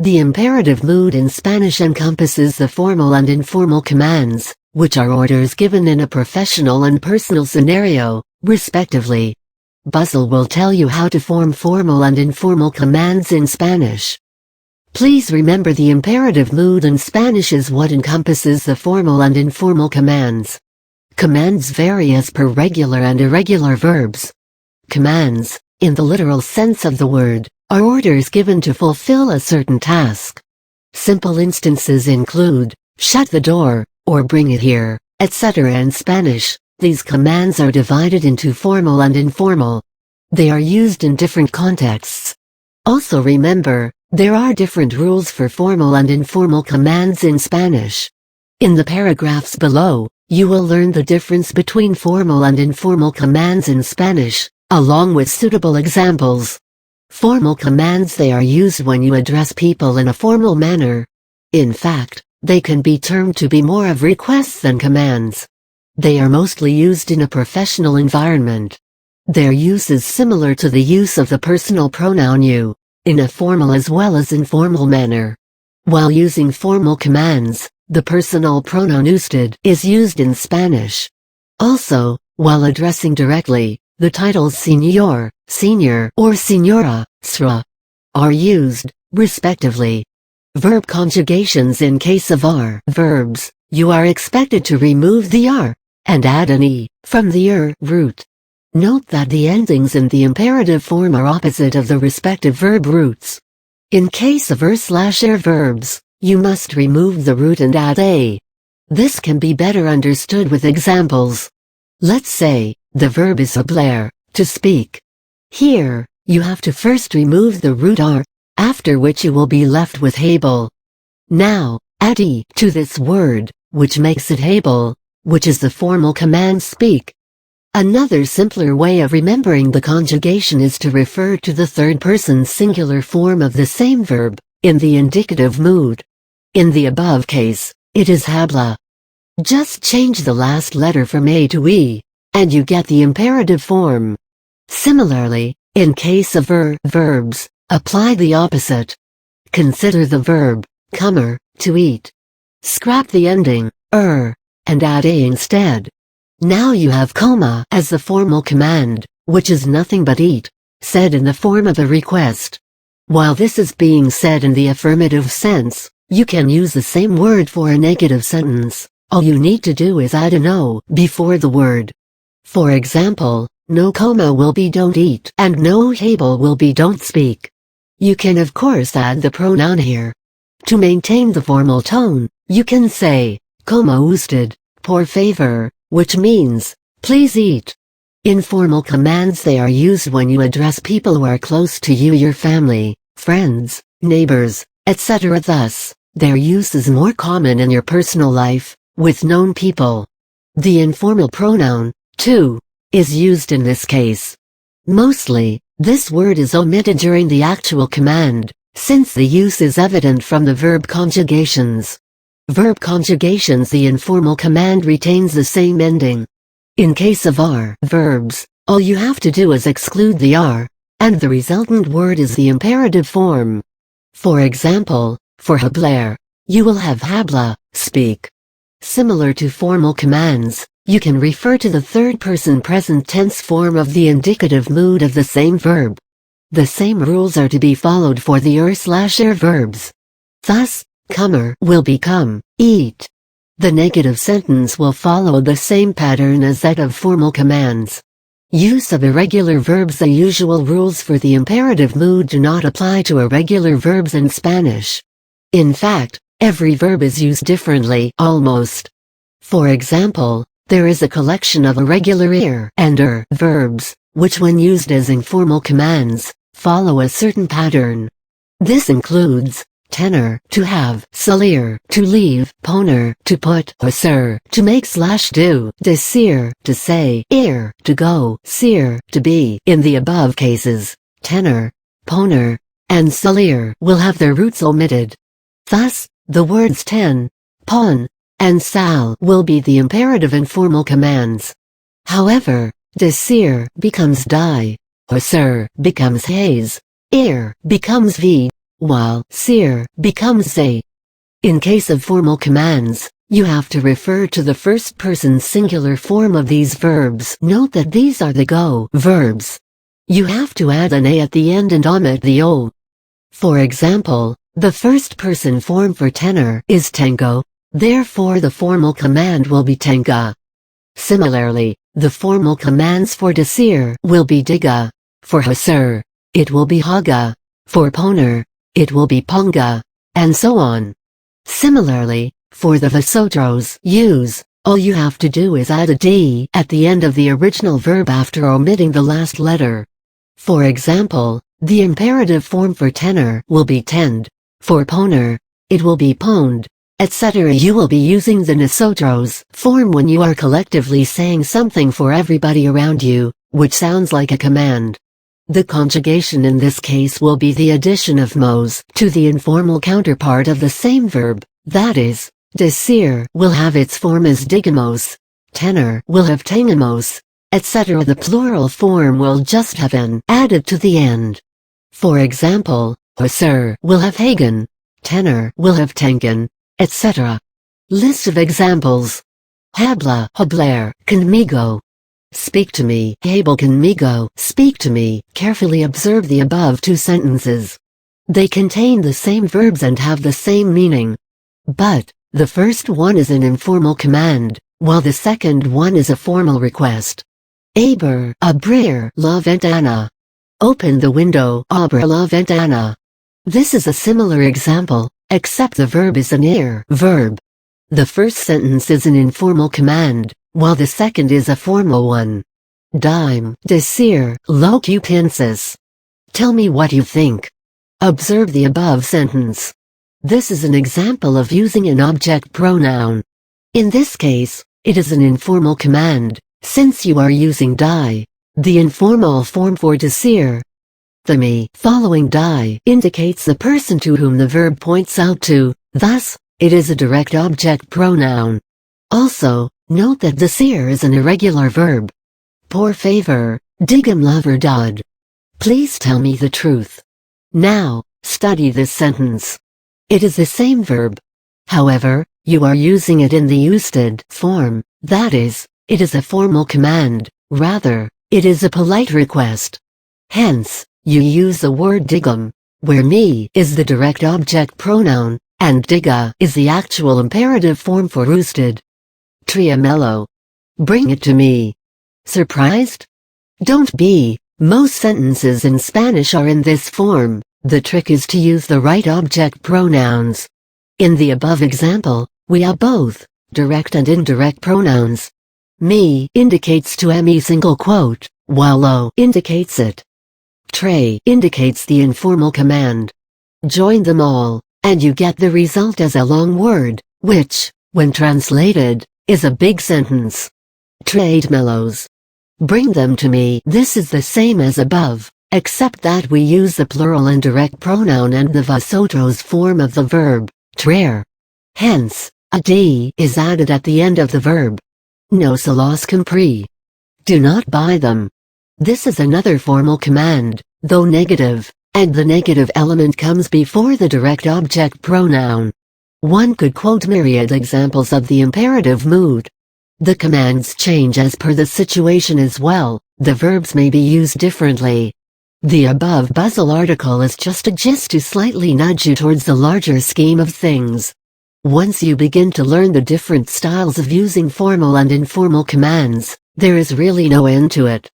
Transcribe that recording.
The imperative mood in Spanish encompasses the formal and informal commands, which are orders given in a professional and personal scenario, respectively. Buzzle will tell you how to form formal and informal commands in Spanish. Please remember the imperative mood in Spanish is what encompasses the formal and informal commands. Commands vary as per regular and irregular verbs. Commands, in the literal sense of the word, are orders given to fulfill a certain task. Simple instances include, shut the door, or bring it here, etc. In Spanish, these commands are divided into formal and informal. They are used in different contexts. Also remember, there are different rules for formal and informal commands in Spanish. In the paragraphs below, you will learn the difference between formal and informal commands in Spanish, along with suitable examples. Formal commands: they are used when you address people in a formal manner. In fact, they can be termed to be more of requests than commands. They are mostly used in a professional environment. Their use is similar to the use of the personal pronoun you, in a formal as well as informal manner. While using formal commands, the personal pronoun usted is used in Spanish. Also, while addressing directly, the titles señor, senior, or señora, sra, are used, respectively. Verb conjugations: in case of are verbs, you are expected to remove the are and add an e from the root. Note that the endings in the imperative form are opposite of the respective verb roots. In case of er/er verbs, you must remove the root and add a. This can be better understood with examples. Let's say, the verb is hablar, to speak. Here, you have to first remove the root are, after which you will be left with hable. Now, add e to this word, which makes it hable, which is the formal command speak. Another simpler way of remembering the conjugation is to refer to the third-person singular form of the same verb, in the indicative mood. In the above case, it is habla. Just change the last letter from a to e, and you get the imperative form. Similarly, in case of verbs, apply the opposite. Consider the verb, comer, to eat. Scrap the ending, and add a instead. Now you have coma as the formal command, which is nothing but eat, said in the form of a request. While this is being said in the affirmative sense, you can use the same word for a negative sentence. All you need to do is add a no before the word. For example, no coma will be don't eat and no hable will be don't speak. You can of course add the pronoun here. To maintain the formal tone, you can say, como usted, por favor, which means, please eat. Informal commands: they are used when you address people who are close to you, your family, friends, neighbors, etc. Thus, their use is more common in your personal life, with known people. The informal pronoun, to, is used in this case. Mostly, this word is omitted during the actual command, since the use is evident from the verb conjugations. Verb conjugations: the informal command retains the same ending. In case of are verbs, all you have to do is exclude the are, and the resultant word is the imperative form. For example, for hablar, you will have habla, speak. Similar to formal commands, you can refer to the third-person present tense form of the indicative mood of the same verb. The same rules are to be followed for the er/er verbs. Thus, comer will become eat. The negative sentence will follow the same pattern as that of formal commands. Use of irregular verbs: the usual rules for the imperative mood do not apply to irregular verbs in Spanish. In fact, every verb is used differently, almost. For example, there is a collection of irregular and verbs, which when used as informal commands, follow a certain pattern. This includes tenor, to have, salir, to leave, poner, to put, hacer, to make/do, decir, to say, ir, to go, ser, to be. In the above cases, tenor, poner, and salir will have their roots omitted. Thus, the words ten, pon, and sal will be the imperative informal commands. However, decir becomes die, hacer becomes haze, ir becomes v, while "seer" becomes "say." In case of formal commands, you have to refer to the first-person singular form of these verbs. Note that these are the go verbs. You have to add an "a" at the end and omit the "o." For example, the first-person form for tenor is tengo, therefore the formal command will be tenga. Similarly, the formal commands for desir will be diga. For hasir, it will be haga. For poner, it will be ponga, and so on. Similarly, for the vasotros use, all you have to do is add a d at the end of the original verb after omitting the last letter. For example, the imperative form for tenor will be tend. For poner, it will be pwned, etc. You will be using the nosotros form when you are collectively saying something for everybody around you, which sounds like a command. The conjugation in this case will be the addition of mos to the informal counterpart of the same verb, that is, desir will have its form as digamos, tenor will have tengamos, etc. The plural form will just have an added to the end. For example, hasir will have hagen, tenor will have tengen, etc. List of examples. Habla, hablar, conmigo. Speak to me, habla conmigo, speak to me. Carefully observe the above two sentences. They contain the same verbs and have the same meaning. But, the first one is an informal command, while the second one is a formal request. Abrir la ventana. Open the window, abra la ventana. This is a similar example, except the verb is an ir verb. The first sentence is an informal command, while the second is a formal one. Dime, desir, lo que piensas. Tell me what you think. Observe the above sentence. This is an example of using an object pronoun. In this case, it is an informal command, since you are using die, the informal form for desir. The me following die indicates the person to whom the verb points out to, thus, it is a direct object pronoun. Also, note that desir is an irregular verb. Por favor, dígame la verdad. Please tell me the truth. Now, study this sentence. It is the same verb. However, you are using it in the usted form, that is, it is a formal command, rather, it is a polite request. Hence, you use the word digam, where me is the direct object pronoun, and diga is the actual imperative form for usted. Tráemelo. Bring it to me. Surprised? Don't be. Most sentences in Spanish are in this form. The trick is to use the right object pronouns. In the above example, we have both direct and indirect pronouns. Me indicates to me single quote, while lo indicates it. Tray indicates the informal command. Join them all, and you get the result as a long word, which, when translated, is a big sentence. Tráemelos. Bring them to me. This is the same as above, except that we use the plural indirect pronoun and the vosotros form of the verb, traer. Hence, a d is added at the end of the verb. No se los compré. Do not buy them. This is another formal command, though negative, and the negative element comes before the direct object pronoun. One could quote myriad examples of the imperative mood. The commands change as per the situation as well, the verbs may be used differently. The above puzzle article is just a gist to slightly nudge you towards the larger scheme of things. Once you begin to learn the different styles of using formal and informal commands, there is really no end to it.